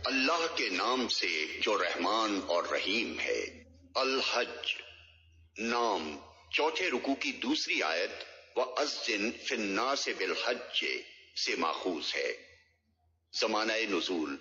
اللہ کے نام سے جو رحمان اور رحیم ہے۔ الحج نام چوتھے رکوع کی دوسری آیت وَأَذِّن فِي النَّاسِ بِالْحَجِّ سے ماخوذ ہے۔ زمانہ نزول،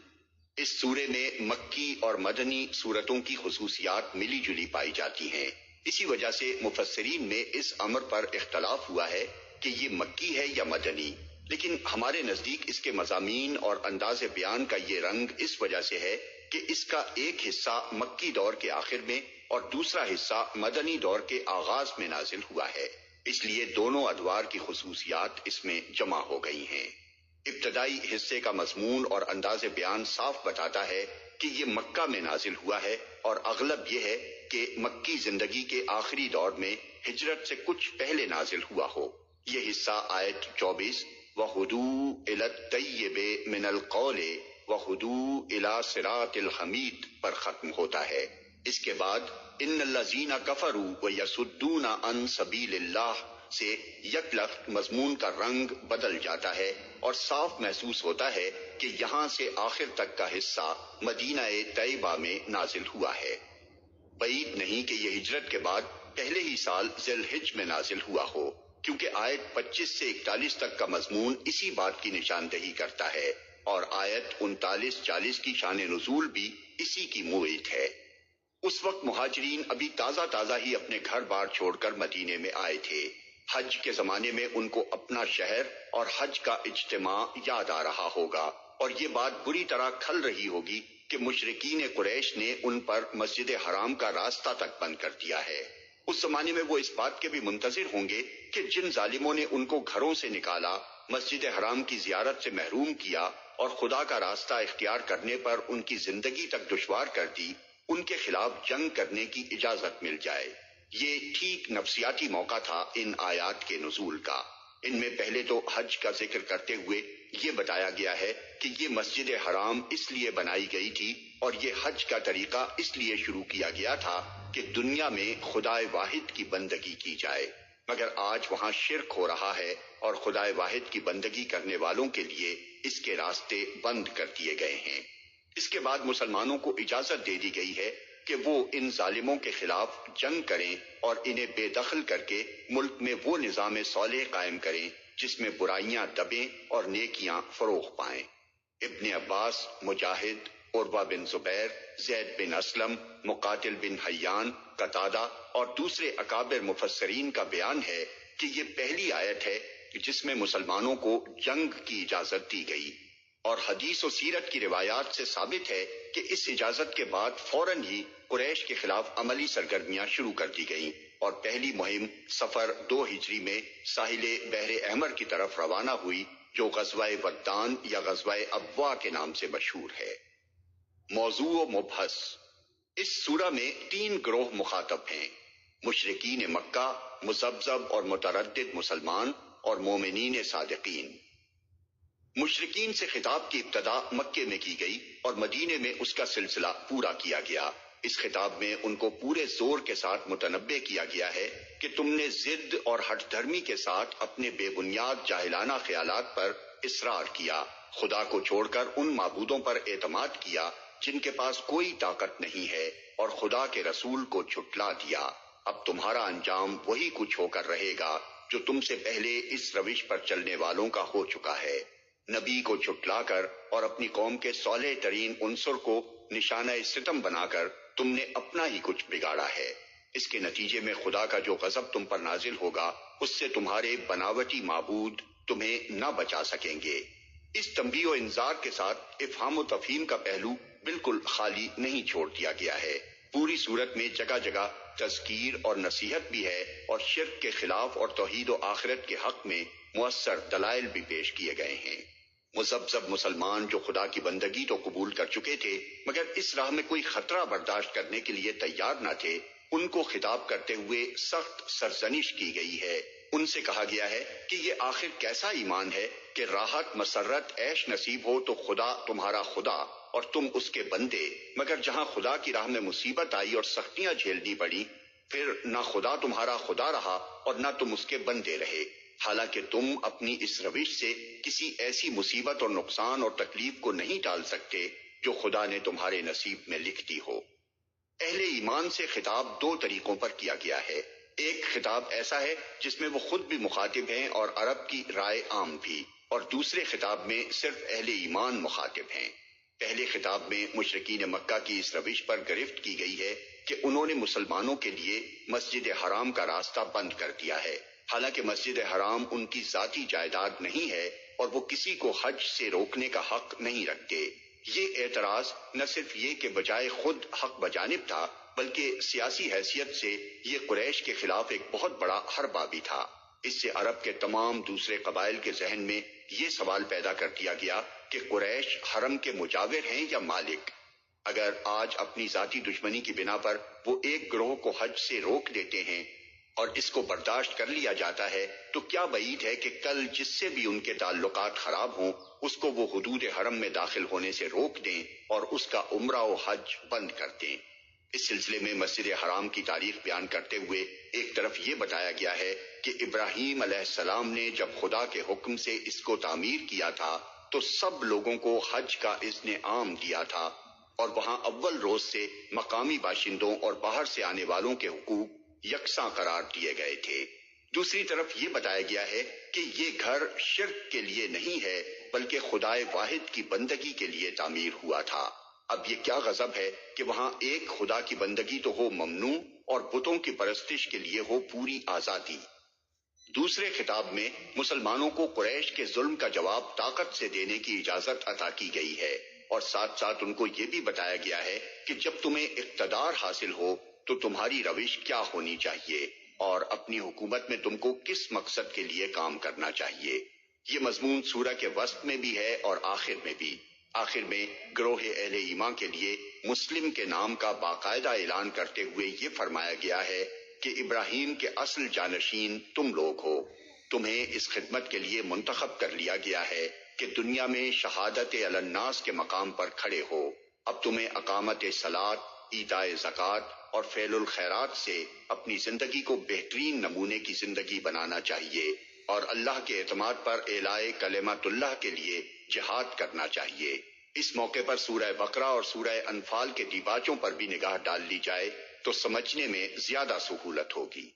اس سورے میں مکی اور مدنی سورتوں کی خصوصیات ملی جلی پائی جاتی ہیں، اسی وجہ سے مفسرین میں اس امر پر اختلاف ہوا ہے کہ یہ مکی ہے یا مدنی، لیکن ہمارے نزدیک اس کے مضامین اور انداز بیان کا یہ رنگ اس وجہ سے ہے کہ اس کا ایک حصہ مکی دور کے آخر میں اور دوسرا حصہ مدنی دور کے آغاز میں نازل ہوا ہے، اس لیے دونوں ادوار کی خصوصیات اس میں جمع ہو گئی ہیں۔ ابتدائی حصے کا مضمون اور انداز بیان صاف بتاتا ہے کہ یہ مکہ میں نازل ہوا ہے، اور اغلب یہ ہے کہ مکی زندگی کے آخری دور میں ہجرت سے کچھ پہلے نازل ہوا ہو۔ یہ حصہ آیت 24 وَهُدُوا إِلَى الطَّيِّبِ مِنَ الْقَوْلِ وَهُدُوا إِلَى صِرَاطِ الْحَمِيدِ پر ختم ہوتا ہے۔ اس کے بعد ان الذین کفروا ویصدون عن سبیل اللہ سے یک لخت مضمون کا رنگ بدل جاتا ہے، اور صاف محسوس ہوتا ہے کہ یہاں سے آخر تک کا حصہ مدینہ طیبہ میں نازل ہوا ہے۔ بعید نہیں کہ یہ ہجرت کے بعد پہلے ہی سال ذی الحج میں نازل ہوا ہو، کیونکہ آیت 25 سے 41 تک کا مضمون اسی بات کی نشاندہی کرتا ہے، اور آیت 39-40 کی شان نزول بھی اسی کی موعد ہے۔ اس وقت مہاجرین ابھی تازہ ہی اپنے گھر بار چھوڑ کر مدینے میں آئے تھے۔ حج کے زمانے میں ان کو اپنا شہر اور حج کا اجتماع یاد آ رہا ہوگا، اور یہ بات بری طرح کھل رہی ہوگی کہ مشرکین قریش نے ان پر مسجد حرام کا راستہ تک بند کر دیا ہے۔ اس زمانے میں وہ اس بات کے بھی منتظر ہوں گے کہ جن ظالموں نے ان کو گھروں سے نکالا، مسجد حرام کی زیارت سے محروم کیا اور خدا کا راستہ اختیار کرنے پر ان کی زندگی تک دشوار کر دی، ان کے خلاف جنگ کرنے کی اجازت مل جائے۔ یہ ٹھیک نفسیاتی موقع تھا ان آیات کے نزول کا۔ ان میں پہلے تو حج کا ذکر کرتے ہوئے یہ بتایا گیا ہے کہ یہ مسجد حرام اس لیے بنائی گئی تھی اور یہ حج کا طریقہ اس لیے شروع کیا گیا تھا کہ دنیا میں خدائے واحد کی بندگی کی جائے، مگر آج وہاں شرک ہو رہا ہے اور خدائے واحد کی بندگی کرنے والوں کے لیے اس کے راستے بند کر دیے گئے ہیں۔ اس کے بعد مسلمانوں کو اجازت دے دی گئی ہے کہ وہ ان ظالموں کے خلاف جنگ کریں اور انہیں بے دخل کر کے ملک میں وہ نظام صالح قائم کریں جس میں برائیاں دبیں اور نیکیاں فروغ پائیں۔ ابن عباس، مجاہد، عروہ بن زبیر، زید بن اسلم، مقاتل بن حیان، قتادہ اور دوسرے اکابر مفسرین کا بیان ہے کہ یہ پہلی آیت ہے جس میں مسلمانوں کو جنگ کی اجازت دی گئی، اور حدیث و سیرت کی روایات سے ثابت ہے کہ اس اجازت کے بعد فوراً ہی قریش کے خلاف عملی سرگرمیاں شروع کر دی گئیں، اور پہلی مہم صفر 2 ہجری میں ساحل بحر احمر کی طرف روانہ ہوئی، جو غزوہ ودان یا غزوہ ابوا کے نام سے مشہور ہے۔ موضوع و مبحث: اس سورہ میں 3 گروہ مخاطب ہیں: مشرکین مکہ، مذبذب اور متردد مسلمان، اور مومنین صادقین۔ مشرکین سے خطاب کی ابتدا مکے میں کی گئی اور مدینے میں اس کا سلسلہ پورا کیا گیا۔ اس خطاب میں ان کو پورے زور کے ساتھ متنبہ کیا گیا ہے کہ تم نے ضد اور ہٹ دھرمی کے ساتھ اپنے بے بنیاد جاہلانہ خیالات پر اصرار کیا، خدا کو چھوڑ کر ان معبودوں پر اعتماد کیا جن کے پاس کوئی طاقت نہیں ہے، اور خدا کے رسول کو جھٹلا دیا۔ اب تمہارا انجام وہی کچھ ہو کر رہے گا جو تم سے پہلے اس روش پر چلنے والوں کا ہو چکا ہے۔ نبی کو جھٹلا کر اور اپنی قوم کے صالح ترین عنصر کو نشانہ ستم بنا کر تم نے اپنا ہی کچھ بگاڑا ہے۔ اس کے نتیجے میں خدا کا جو غضب تم پر نازل ہوگا، اس سے تمہارے بناوٹی معبود تمہیں نہ بچا سکیں گے۔ اس تنبیہ و انذار کے ساتھ افہام و تفہیم کا پہلو بالکل خالی نہیں چھوڑ دیا گیا ہے۔ پوری صورت میں جگہ جگہ تذکیر اور نصیحت بھی ہے، اور شرک کے خلاف اور توحید و آخرت کے حق میں مؤثر دلائل بھی پیش کیے گئے ہیں۔ مذبذب مسلمان جو خدا کی بندگی تو قبول کر چکے تھے مگر اس راہ میں کوئی خطرہ برداشت کرنے کے لیے تیار نہ تھے، ان کو خطاب کرتے ہوئے سخت سرزنش کی گئی ہے۔ ان سے کہا گیا ہے کہ یہ آخر کیسا ایمان ہے کہ راحت مسرت عیش نصیب ہو تو خدا تمہارا خدا اور تم اس کے بندے، مگر جہاں خدا کی راہ میں مصیبت آئی اور سختیاں جھیلنی پڑی، پھر نہ خدا تمہارا خدا رہا اور نہ تم اس کے بندے رہے، حالانکہ تم اپنی اس روش سے کسی ایسی مصیبت اور نقصان اور تکلیف کو نہیں ٹال سکتے جو خدا نے تمہارے نصیب میں لکھ دی ہو۔ اہل ایمان سے خطاب دو طریقوں پر کیا گیا ہے۔ ایک خطاب ایسا ہے جس میں وہ خود بھی مخاطب ہیں اور عرب کی رائے عام بھی، اور دوسرے خطاب میں صرف اہل ایمان مخاطب ہیں۔ پہلے خطاب میں مشرکین مکہ کی اس روش پر گرفت کی گئی ہے کہ انہوں نے مسلمانوں کے لیے مسجد حرام کا راستہ بند کر دیا ہے، حالانکہ مسجد حرام ان کی ذاتی جائیداد نہیں ہے اور وہ کسی کو حج سے روکنے کا حق نہیں رکھتے۔ یہ اعتراض نہ صرف یہ کہ بجائے خود حق بجانب تھا، بلکہ سیاسی حیثیت سے یہ قریش کے خلاف ایک بہت بڑا حربہ بھی تھا۔ اس سے عرب کے تمام دوسرے قبائل کے ذہن میں یہ سوال پیدا کر دیا گیا کہ قریش حرم کے مجاور ہیں یا مالک۔ اگر آج اپنی ذاتی دشمنی کی بنا پر وہ ایک گروہ کو حج سے روک دیتے ہیں اور اس کو برداشت کر لیا جاتا ہے، تو کیا بعید ہے کہ کل جس سے بھی ان کے تعلقات خراب ہوں اس کو وہ حدود حرم میں داخل ہونے سے روک دیں اور اس کا عمرہ و حج بند کر دیں۔ اس سلسلے میں مسجد حرام کی تاریخ بیان کرتے ہوئے ایک طرف یہ بتایا گیا ہے کہ ابراہیم علیہ السلام نے جب خدا کے حکم سے اس کو تعمیر کیا تھا تو سب لوگوں کو حج کا اذن عام دیا تھا، اور وہاں اول روز سے مقامی باشندوں اور باہر سے آنے والوں کے حقوق یکساں قرار دیے گئے تھے۔ دوسری طرف یہ بتایا گیا ہے کہ یہ گھر شرک کے لیے نہیں ہے بلکہ خدائے واحد کی بندگی کے لیے تعمیر ہوا تھا۔ اب یہ کیا غضب ہے کہ وہاں ایک خدا کی بندگی تو ہو ممنوع اور بتوں کی پرستش کے لیے ہو پوری آزادی۔ دوسرے خطاب میں مسلمانوں کو قریش کے ظلم کا جواب طاقت سے دینے کی اجازت عطا کی گئی ہے، اور ساتھ ساتھ ان کو یہ بھی بتایا گیا ہے کہ جب تمہیں اقتدار حاصل ہو تو تمہاری روش کیا ہونی چاہیے اور اپنی حکومت میں تم کو کس مقصد کے لیے کام کرنا چاہیے۔ یہ مضمون سورہ کے وسط میں بھی ہے اور آخر میں بھی۔ آخر میں گروہ اہل ایمان کے لیے مسلم کے نام کا باقاعدہ اعلان کرتے ہوئے یہ فرمایا گیا ہے کہ ابراہیم کے اصل جانشین تم لوگ ہو، تمہیں اس خدمت کے لیے منتخب کر لیا گیا ہے کہ دنیا میں شہادت علی الناس کے مقام پر کھڑے ہو۔ اب تمہیں اقامت صلاۃ، ایتاء زکوٰۃ اور فعل الخیرات سے اپنی زندگی کو بہترین نمونے کی زندگی بنانا چاہیے، اور اللہ کے اعتماد پر اعلاء کلمت اللہ کے لیے جہاد کرنا چاہیے۔ اس موقع پر سورہ بقرہ اور سورہ انفال کے دیباچوں پر بھی نگاہ ڈال لی جائے تو سمجھنے میں زیادہ سہولت ہوگی۔